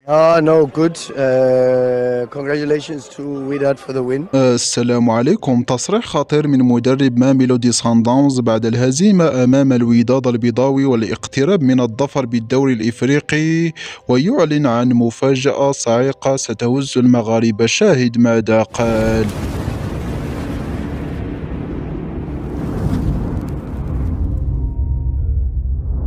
No, good. Congratulations to Wydad for the win. السلام عليكم. تصريح خطير من مدرب ميلودي سان داونز بعد الهزيمة أمام الوداد البيضاوي والاقتراب من الظفر بالدوري الإفريقي، ويعلن عن مفاجأة صاعقة ستهز المغاربة. شاهد ماذا قال.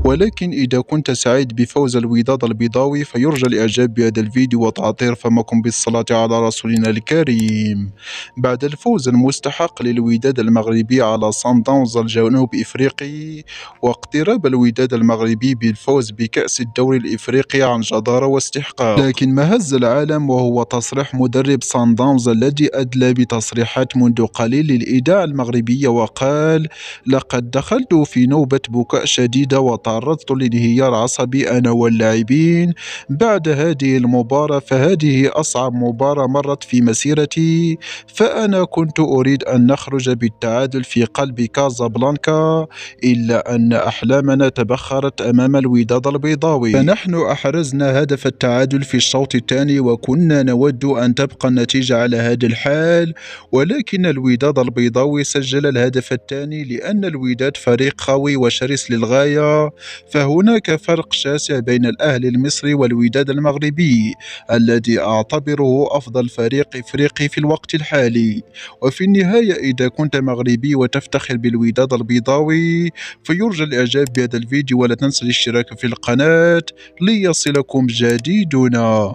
ولكن إذا كنت سعيد بفوز الوداد البيضاوي فيرجى الإعجاب بهذا الفيديو وتعطير فمكم بالصلاة على رسولنا الكريم. بعد الفوز المستحق للوداد المغربي على صن داونز الجنوب إفريقي، واقتراب الوداد المغربي بالفوز بكأس الدوري الإفريقي عن جدارة واستحقاق، لكن ما هز العالم وهو تصريح مدرب صن داونز الذي أدلى بتصريحات منذ قليل للإذاعة المغربية وقال: لقد دخلت في نوبة بكاء شديدة وتعرضت لانهيار عصبي أنا واللاعبين بعد هذه المباراة، فهذه أصعب مباراة مرت في مسيرتي، فأنا كنت أريد أن نخرج بالتعادل في قلب كازابلانكا، إلا أن أحلامنا تبخرت أمام الوداد البيضاوي، فنحن أحرزنا هدف التعادل في الشوط الثاني وكنا نود أن تبقى النتيجة على هذا الحال، ولكن الوداد البيضاوي سجل الهدف الثاني لأن الوداد فريق قوي وشرس للغاية، فهناك فرق شاسع بين الأهلي المصري والوداد المغربي الذي أعتبره أفضل فريق إفريقي في الوقت الحالي. وفي النهاية إذا كنت مغربي وتفتخر بالوداد البيضاوي فيرجى الإعجاب بهذا الفيديو ولا تنسى الاشتراك في القناة ليصلكم جديدنا.